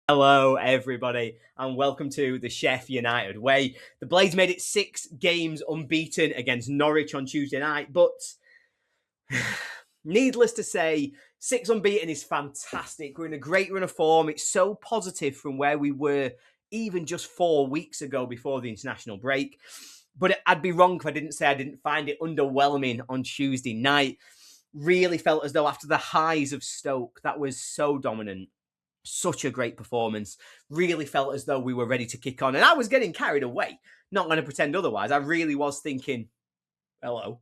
Hello, everybody, and welcome to the Sheffield United way. The Blades made it 6 games unbeaten against Norwich on Tuesday night, but needless to say, 6 unbeaten is fantastic. We're in a great run of form. It's so positive from where we were even just 4 weeks ago before the international break. But I'd be wrong if I didn't say I didn't find it underwhelming on Tuesday night. Really felt as though after the highs of Stoke, that was so dominant. Such a great performance. Really felt as though we were ready to kick on. And I was getting carried away. Not going to pretend otherwise. I really was thinking, hello,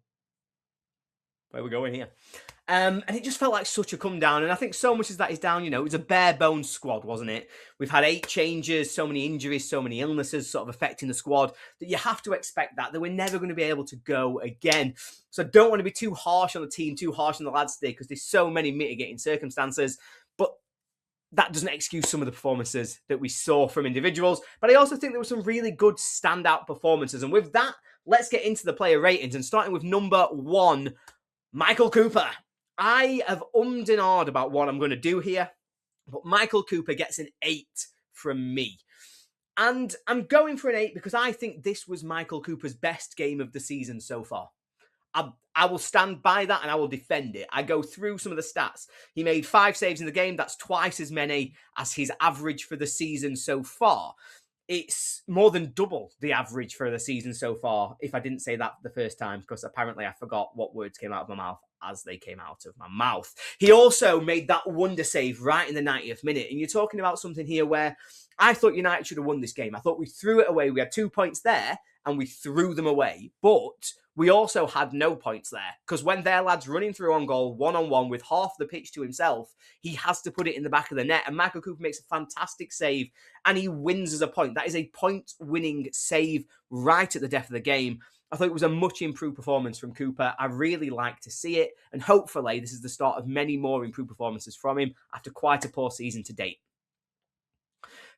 where are we going here? And it just felt like such a come down. And I think so much as that is down, it was a bare bones squad, wasn't it? We've had 8 changes, so many injuries, so many illnesses sort of affecting the squad that you have to expect that we're never going to be able to go again. So I don't want to be too harsh on the team, too harsh on the lads today, because there's so many mitigating circumstances. But that doesn't excuse some of the performances that we saw from individuals. But I also think there were some really good standout performances. And with that, let's get into the player ratings. And starting with number 1, Michael Cooper. I have and ahed about what I'm going to do here, but Michael Cooper gets an 8 from me. And I'm going for an 8 because I think this was Michael Cooper's best game of the season so far. I will stand by that and I will defend it. I go through some of the stats. He made 5 saves in the game. That's twice as many as his average for the season so far. It's more than double the average for the season so far, if I didn't say that the first time, because apparently I forgot what words came out of my mouth as they came out of my mouth. He also made that wonder save right in the 90th minute. And you're talking about something here where I thought United should have won this game. I thought we threw it away. We had 2 points there and we threw them away. But we also had no points there, because when their lad's running through on goal, one-on-one with half the pitch to himself, he has to put it in the back of the net. And Michael Cooper makes a fantastic save and he wins as a point. That is a point-winning save right at the death of the game. I thought it was a much improved performance from Cooper. I really like to see it. And hopefully this is the start of many more improved performances from him after quite a poor season to date.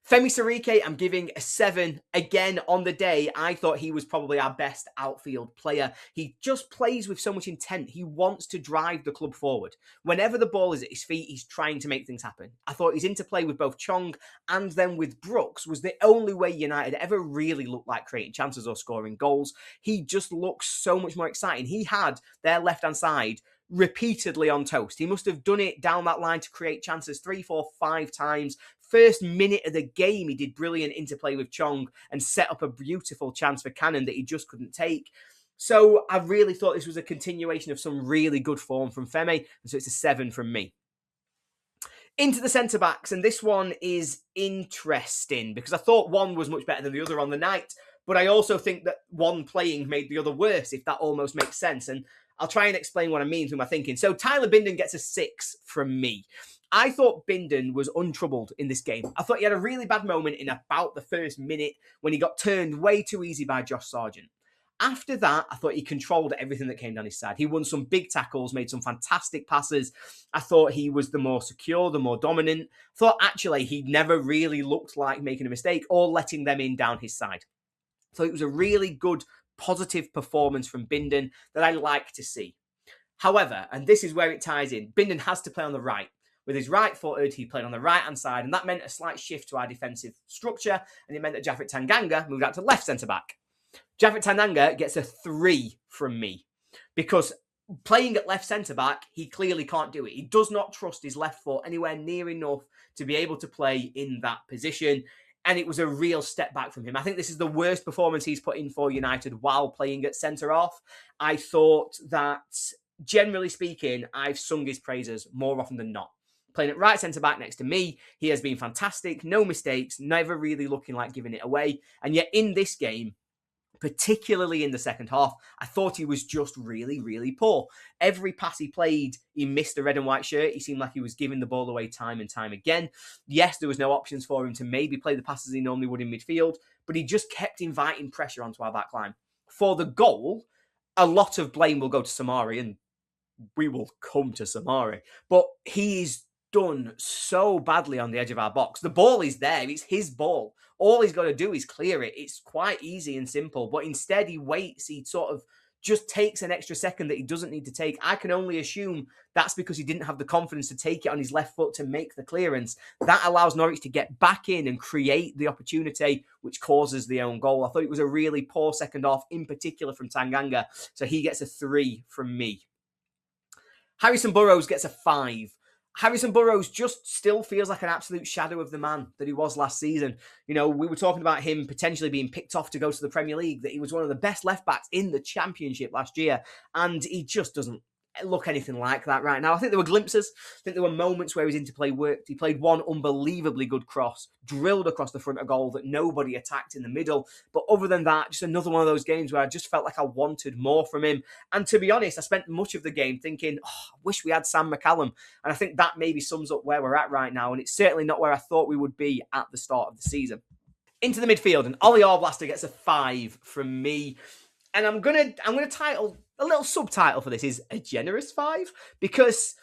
𝗤𝗵𝗲 𝗕, I'm giving a 7. Again, on the day, I thought he was probably our best outfield player. He just plays with so much intent. He wants to drive the club forward. Whenever the ball is at his feet, he's trying to make things happen. I thought his interplay with both Chong and then with Brooks was the only way United ever really looked like creating chances or scoring goals. He just looks so much more exciting. He had their left-hand side repeatedly on toast. He must have done it down that line to create chances 3, 4, 5 times. First minute of the game, he did brilliant interplay with Chong and set up a beautiful chance for Cannon that he just couldn't take. So I really thought this was a continuation of some really good form from 𝗤𝗵𝗲, and so it's a 7 from me. Into the centre-backs, and this one is interesting because I thought one was much better than the other on the night, but I also think that one playing made the other worse, if that almost makes sense. And I'll try and explain what I mean through my thinking. So Tyler Bindon gets a 6 from me. I thought Bindon was untroubled in this game. I thought he had a really bad moment in about the first minute when he got turned way too easy by Josh Sargent. After that, I thought he controlled everything that came down his side. He won some big tackles, made some fantastic passes. I thought he was the more secure, the more dominant. I thought actually he never really looked like making a mistake or letting them in down his side. So it was a really good, positive performance from Bindon that I like to see. However, and this is where it ties in, Bindon has to play on the right. With his right-footed, he played on the right-hand side, and that meant a slight shift to our defensive structure, and it meant that 𝗏𝗏𝗏 Tanganga moved out to left centre-back. 𝗏𝗏𝗏 Tanganga gets a 3 from me, because playing at left centre-back, he clearly can't do it. He does not trust his left foot anywhere near enough to be able to play in that position, and it was a real step back from him. I think this is the worst performance he's put in for United while playing at centre-half. I thought that, generally speaking, I've sung his praises more often than not. Playing at right centre-back next to me, he has been fantastic, no mistakes, never really looking like giving it away. And yet in this game, particularly in the second half, I thought he was just really, really poor. Every pass he played, he missed the red and white shirt. He seemed like he was giving the ball away time and time again. Yes, there was no options for him to maybe play the passes he normally would in midfield, but he just kept inviting pressure onto our back line. For the goal, a lot of blame will go to Soumaré, and we will come to Soumaré. But he's done so badly on the edge of our box. The ball is there. It's his ball. All he's got to do is clear it. It's quite easy and simple. But instead, he waits. He sort of just takes an extra second that he doesn't need to take. I can only assume that's because he didn't have the confidence to take it on his left foot to make the clearance. That allows Norwich to get back in and create the opportunity, which causes the own goal. I thought it was a really poor second half, in particular from Tanganga. So he gets a 3 from me. Harrison Burrows gets a 5. Harrison Burrows just still feels like an absolute shadow of the man that he was last season. You know, we were talking about him potentially being picked off to go to the Premier League, that he was one of the best left-backs in the Championship last year, and he just doesn't look anything like that right now. I think there were glimpses. I think there were moments where his interplay worked. He played one unbelievably good cross, drilled across the front of goal that nobody attacked in the middle. But other than that, just another one of those games where I just felt like I wanted more from him. And to be honest, I spent much of the game thinking, I wish we had Sam McCallum. And I think that maybe sums up where we're at right now. And it's certainly not where I thought we would be at the start of the season. Into the midfield, and 𝗤𝗿𝗲𝗲 gets a 5 from me. And I'm gonna title a little subtitle for this is a generous 5, because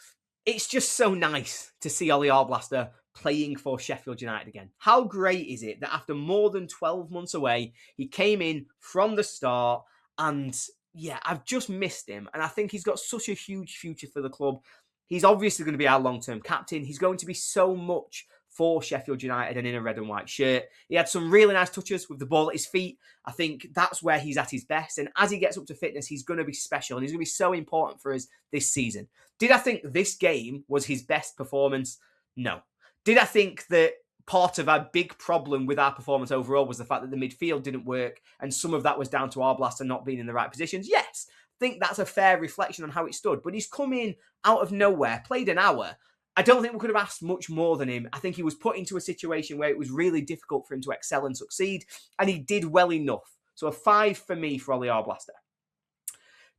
it's just so nice to see 𝗤𝗿𝗲𝗲 playing for Sheffield United again. How great is it that after more than 12 months away, he came in from the start, and yeah, I've just missed him. And I think he's got such a huge future for the club. He's obviously going to be our long-term captain. He's going to be so much for Sheffield United and in a red and white shirt. He had some really nice touches with the ball at his feet. I think that's where he's at his best. And as he gets up to fitness, he's going to be special. And he's going to be so important for us this season. Did I think this game was his best performance? No. Did I think that part of our big problem with our performance overall was the fact that the midfield didn't work and some of that was down to 𝗤𝗿𝗲𝗲 not being in the right positions? Yes. I think that's a fair reflection on how it stood. But he's come in out of nowhere, played an hour. I don't think we could have asked much more than him. I think he was put into a situation where it was really difficult for him to excel and succeed, and he did well enough. So a 5 for me for 𝗤𝗿𝗲𝗲𝗏.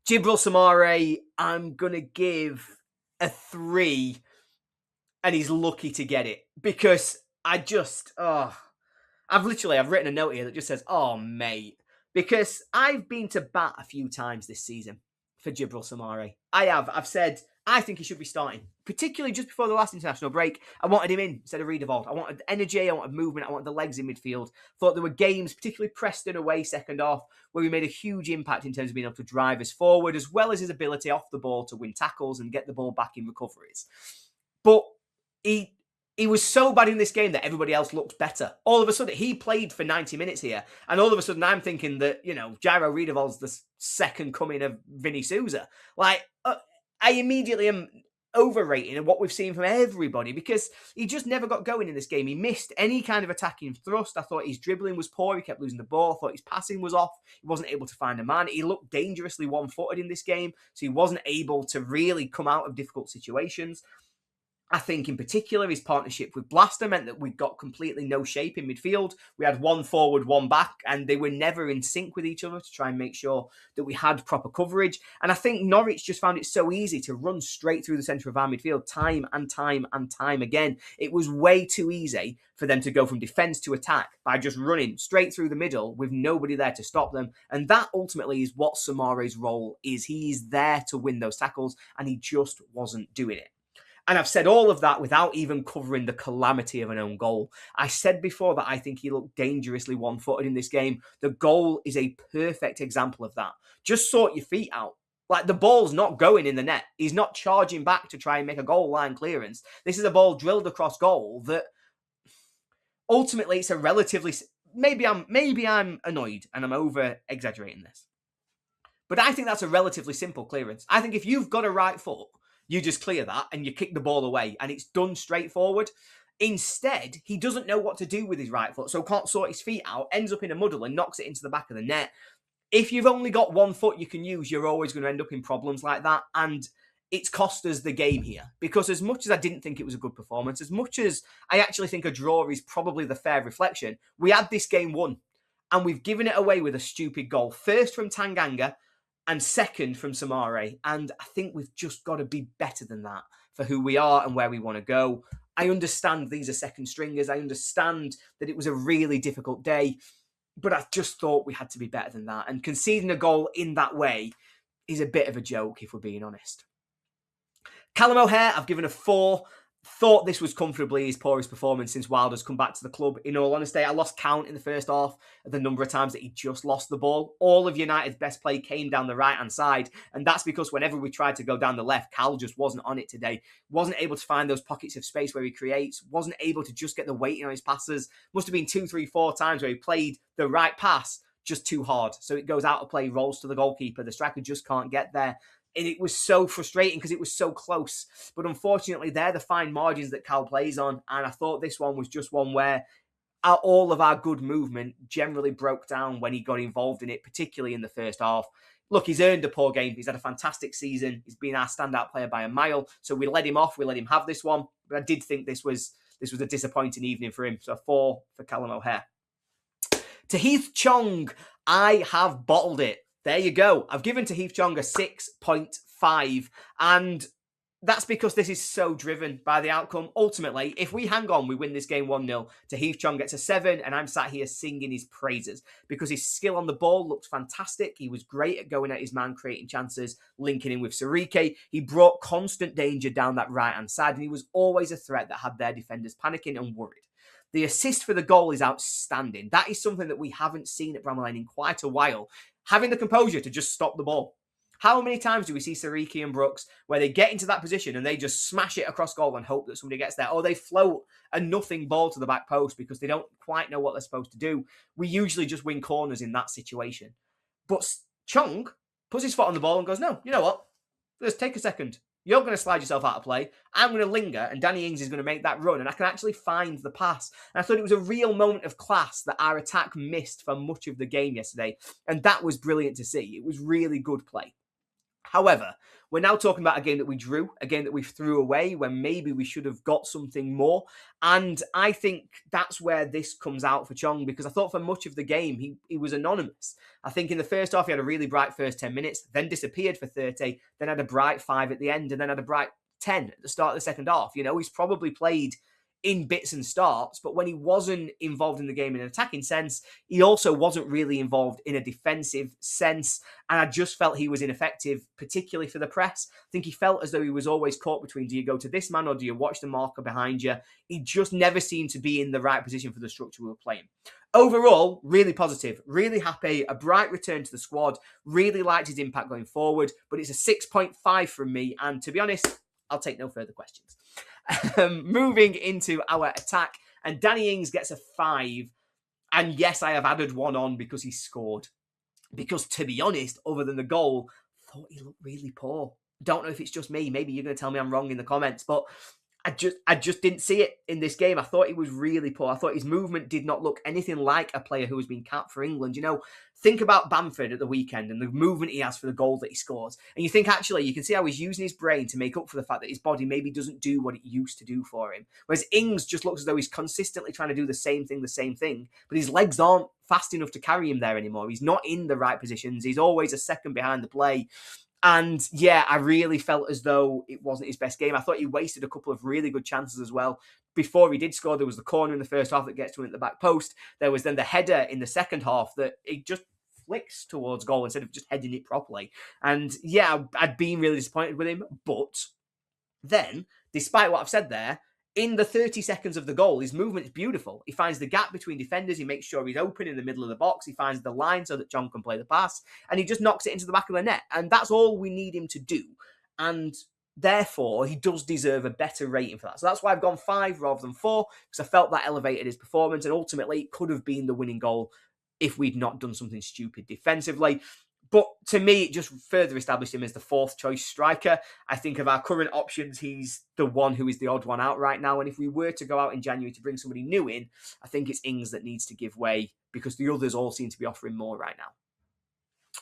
𝗣𝗵𝗲𝗲, I'm going to give a 3, and he's lucky to get it, because I've written a note here that just says, oh, mate, because I've been to bat a few times this season for 𝗣𝗵𝗲𝗲. I've said, I think he should be starting, particularly just before the last international break. I wanted him in instead of 𝗍𝗏𝗏. I wanted energy, I wanted movement, I wanted the legs in midfield. Thought there were games, particularly Preston away second half, where we made a huge impact in terms of being able to drive us forward, as well as his ability off the ball to win tackles and get the ball back in recoveries. But he was so bad in this game that everybody else looked better. All of a sudden, he played for 90 minutes here, and all of a sudden I'm thinking that, 𝗍𝗏𝗏 𝗍𝗏𝗏's the second coming of 𝗍𝗍𝗫𝗍. I immediately am overrating what we've seen from everybody, because he just never got going in this game. He missed any kind of attacking thrust. I thought his dribbling was poor. He kept losing the ball. I thought his passing was off. He wasn't able to find a man. He looked dangerously one-footed in this game, so he wasn't able to really come out of difficult situations. I think in particular his partnership with Blaster meant that we got completely no shape in midfield. We had one forward, one back, and they were never in sync with each other to try and make sure that we had proper coverage. And I think Norwich just found it so easy to run straight through the centre of our midfield time and time and time again. It was way too easy for them to go from defence to attack by just running straight through the middle with nobody there to stop them. And that ultimately is what Soumaré's role is. He's there to win those tackles, and he just wasn't doing it. And I've said all of that without even covering the calamity of an own goal. I said before that I think he looked dangerously one-footed in this game. The goal is a perfect example of that. Just sort your feet out. Like, the ball's not going in the net. He's not charging back to try and make a goal line clearance. This is a ball drilled across goal that ultimately it's a relatively... Maybe I'm annoyed and I'm over-exaggerating this. But I think that's a relatively simple clearance. I think if you've got a right foot, you just clear that and you kick the ball away and it's done straightforward. Instead, he doesn't know what to do with his right foot, so can't sort his feet out, ends up in a muddle and knocks it into the back of the net. If you've only got one foot you can use, you're always going to end up in problems like that. And it's cost us the game here, because as much as I didn't think it was a good performance, as much as I actually think a draw is probably the fair reflection, we had this game won and we've given it away with a stupid goal. First from Tanganga, and second from Soumaré. And I think we've just got to be better than that for who we are and where we want to go. I understand these are second stringers. I understand that it was a really difficult day, but I just thought we had to be better than that. And conceding a goal in that way is a bit of a joke, if we're being honest. Callum O'Hare, I've given a 4. Thought this was comfortably his poorest performance since Wilder's come back to the club. In all honesty, I lost count in the first half of the number of times that he just lost the ball. All of United's best play came down the right-hand side, and that's because whenever we tried to go down the left, Cal just wasn't on it today. Wasn't able to find those pockets of space where he creates, wasn't able to just get the weighting on his passes. Must have been 2, 3, 4 times where he played the right pass just too hard. So it goes out of play, rolls to the goalkeeper. The striker just can't get there. And it was so frustrating because it was so close. But unfortunately, they're the fine margins that Cal plays on. And I thought this one was just one where all of our good movement generally broke down when he got involved in it, particularly in the first half. Look, he's earned a poor game. He's had a fantastic season. He's been our standout player by a mile. So we let him off. We let him have this one. But I did think this was a disappointing evening for him. So 4 for Callum O'Hare. 𝗤𝗍𝗗, I have bottled it. There you go. I've given 𝗤𝗍𝗗 a 6.5. And that's because this is so driven by the outcome. Ultimately, if we hang on, we win this game 1-0. 𝗤𝗍𝗗 gets a 7, and I'm sat here singing his praises because his skill on the ball looked fantastic. He was great at going at his man, creating chances, linking in with 𝗍𝗫. He brought constant danger down that right-hand side, and he was always a threat that had their defenders panicking and worried. The assist for the goal is outstanding. That is something that we haven't seen at Bramall Lane in quite a while. Having the composure to just stop the ball. How many times do we see 𝗍𝗫 and Brooks where they get into that position and they just smash it across goal and hope that somebody gets there? Or they float a nothing ball to the back post because they don't quite know what they're supposed to do. We usually just win corners in that situation. But Chung puts his foot on the ball and goes, no, you know what? Let's take a second. You're going to slide yourself out of play. I'm going to linger, and Danny Ings is going to make that run, and I can actually find the pass. And I thought it was a real moment of class that our attack missed for much of the game yesterday, and that was brilliant to see. It was really good play. However, we're now talking about a game that we drew, a game that we threw away when maybe we should have got something more. And I think that's where this comes out for Chong, because I thought for much of the game, he was anonymous. I think in the first half, he had a really bright first 10 minutes, then disappeared for 30, then had a bright 5 at the end, and then had a bright 10 at the start of the second half. You know, he's probably played in bits and starts, but when he wasn't involved in the game in an attacking sense, he also wasn't really involved in a defensive sense, and I just felt he was ineffective, particularly for the press. I think he felt as though he was always caught between, do you go to this man or do you watch the marker behind you? He just never seemed to be in the right position for the structure we were playing. Overall, really positive, really happy, a bright return to the squad, really liked his impact going forward, but it's a 6.5 from me, and to be honest, I'll take no further questions. Moving into our attack, and Danny Ings gets a 5. And yes, I have added 1 on because he scored. Because to be honest, other than the goal, I thought he looked really poor. Don't know if it's just me. Maybe you're going to tell me I'm wrong in the comments, but I just didn't see it in this game. I thought he was really poor. I thought his movement did not look anything like a player who has been capped for England. You know, think about Bamford at the weekend and the movement he has for the goal that he scores. And you think, actually, you can see how he's using his brain to make up for the fact that his body maybe doesn't do what it used to do for him. Whereas Ings just looks as though he's consistently trying to do the same thing, but his legs aren't fast enough to carry him there anymore. He's not in the right positions. He's always a second behind the play. And yeah, I really felt as though it wasn't his best game. I thought he wasted a couple of really good chances as well. Before he did score, there was the corner in the first half that gets to him at the back post. There was then the header in the second half that it just flicks towards goal instead of just heading it properly. And yeah, I'd been really disappointed with him. But then, despite what I've said there, in the 30 seconds of the goal, his movement is beautiful. He finds the gap between defenders. He makes sure he's open in the middle of the box. He finds the line so that John can play the pass. And he just knocks it into the back of the net. And that's all we need him to do. And therefore, he does deserve a better rating for that. So that's why I've gone 5 rather than 4, because I felt that elevated his performance. And ultimately, it could have been the winning goal if we'd not done something stupid defensively. But to me, it just further established him as the 4th choice striker. I think of our current options, he's the one who is the odd one out right now. And if we were to go out in January to bring somebody new in, I think it's Ings that needs to give way because the others all seem to be offering more right now.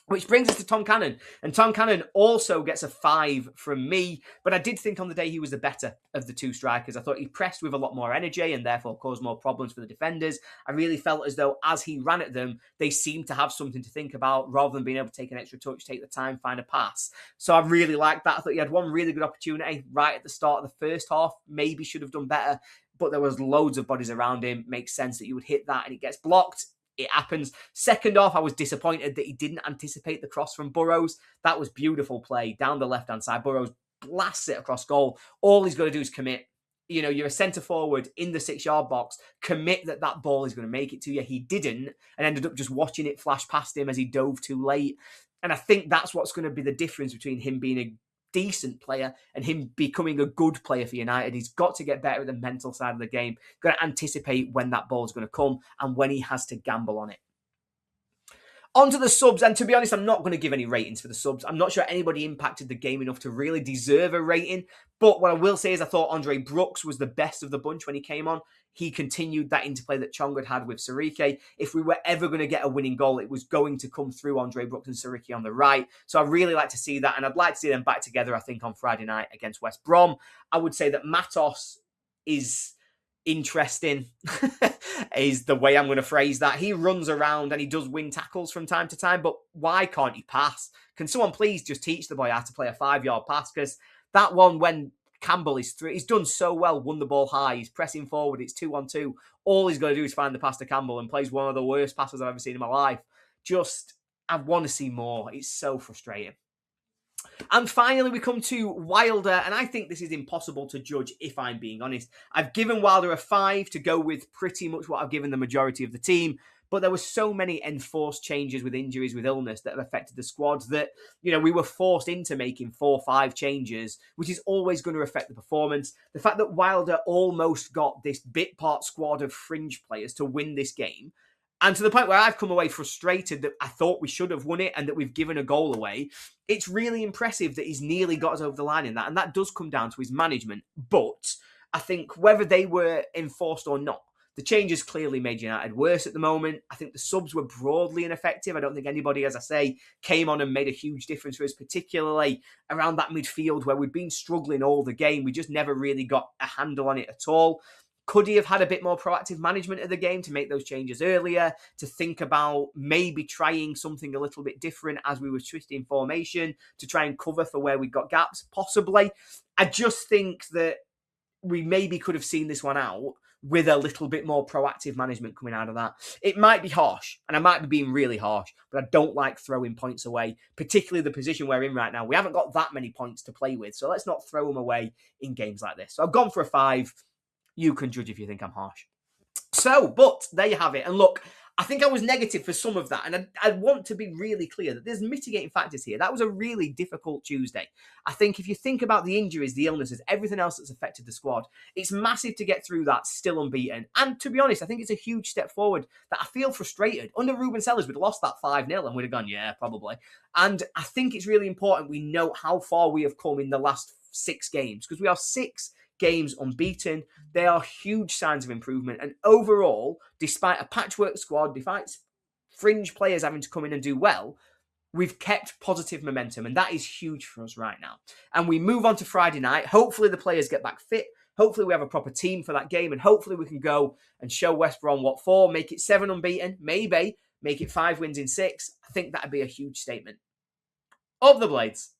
Which brings us to Tom Cannon. And Tom Cannon also gets a 5 from me. But I did think on the day he was the better of the 2 strikers. I thought he pressed with a lot more energy and therefore caused more problems for the defenders. I really felt as though as he ran at them, they seemed to have something to think about rather than being able to take an extra touch, take the time, find a pass. So I really liked that. I thought he had one really good opportunity right at the start of the first half. Maybe should have done better. But there was loads of bodies around him. Makes sense that you would hit that and it gets blocked. It happens. Second off, I was disappointed that he didn't anticipate the cross from Burrows. That was beautiful play down the left-hand side. Burrows blasts it across goal. All he's got to do is commit. you're a centre forward in the 6-yard box, commit that that ball is going to make it to you. He didn't, and ended up just watching it flash past him as he dove too late. And I think that's what's going to be the difference between him being a decent player and him becoming a good player for United. He's got to get better at the mental side of the game. Got to anticipate when that ball is going to come and when he has to gamble on it. On to the subs, and to be honest, I'm not going to give any ratings for the subs. I'm not sure anybody impacted the game enough to really deserve a rating, but what I will say is I thought Andre Brooks was the best of the bunch when he came on. He continued that interplay that Chong had with 𝗍. If we were ever going to get a winning goal, it was going to come through Andre Brooks and 𝗍 on the right. So I really like to see that, and I'd like to see them back together, I think, on Friday night against West Brom. I would say that Matos is interesting, is the way I'm going to phrase that. He runs around and he does win tackles from time to time, but why can't he pass? Can someone please just teach the boy how to play a 5-yard pass? Because that one, when Campbell is through, he's done so well, won the ball high, he's pressing forward, it's 2-on-2. All he's got to do is find the pass to Campbell and plays one of the worst passes I've ever seen in my life. I want to see more. It's so frustrating. And finally, we come to Wilder, and I think this is impossible to judge if I'm being honest. I've given Wilder a 5 to go with pretty much what I've given the majority of the team, but there were so many enforced changes with injuries, with illness that have affected the squad that, we were forced into making 4 or 5 changes, which is always going to affect the performance. The fact that Wilder almost got this bit part squad of fringe players to win this game, and to the point where I've come away frustrated that I thought we should have won it and that we've given a goal away. It's really impressive that he's nearly got us over the line in that. And that does come down to his management. But I think whether they were enforced or not, the changes clearly made United worse at the moment. I think the subs were broadly ineffective. I don't think anybody, as I say, came on and made a huge difference for us, particularly around that midfield where we'd been struggling all the game. We just never really got a handle on it at all. Could he have had a bit more proactive management of the game to make those changes earlier, to think about maybe trying something a little bit different as we were twisting formation to try and cover for where we got gaps? Possibly. I just think that we maybe could have seen this one out with a little bit more proactive management coming out of that. It might be harsh, and I might be being really harsh, but I don't like throwing points away, particularly the position we're in right now. We haven't got that many points to play with, so let's not throw them away in games like this. So I've gone for a 5. You can judge if you think I'm harsh. So, but there you have it. And look, I think I was negative for some of that. And I want to be really clear that there's mitigating factors here. That was a really difficult Tuesday. I think if you think about the injuries, the illnesses, everything else that's affected the squad, it's massive to get through that still unbeaten. And to be honest, I think it's a huge step forward that I feel frustrated. Under Ruben Sellers, we'd lost that 5-0 and we'd have gone, yeah, probably. And I think it's really important we know how far we have come in the last 6 games, because we are 6 games unbeaten. They are huge signs of improvement. And overall, despite a patchwork squad, despite fringe players having to come in and do well, we've kept positive momentum. And that is huge for us right now. And we move on to Friday night. Hopefully the players get back fit. Hopefully we have a proper team for that game. And hopefully we can go and show West Brom what for. Make it 7 unbeaten. Maybe make it 5 wins in 6. I think that'd be a huge statement. Up the Blades.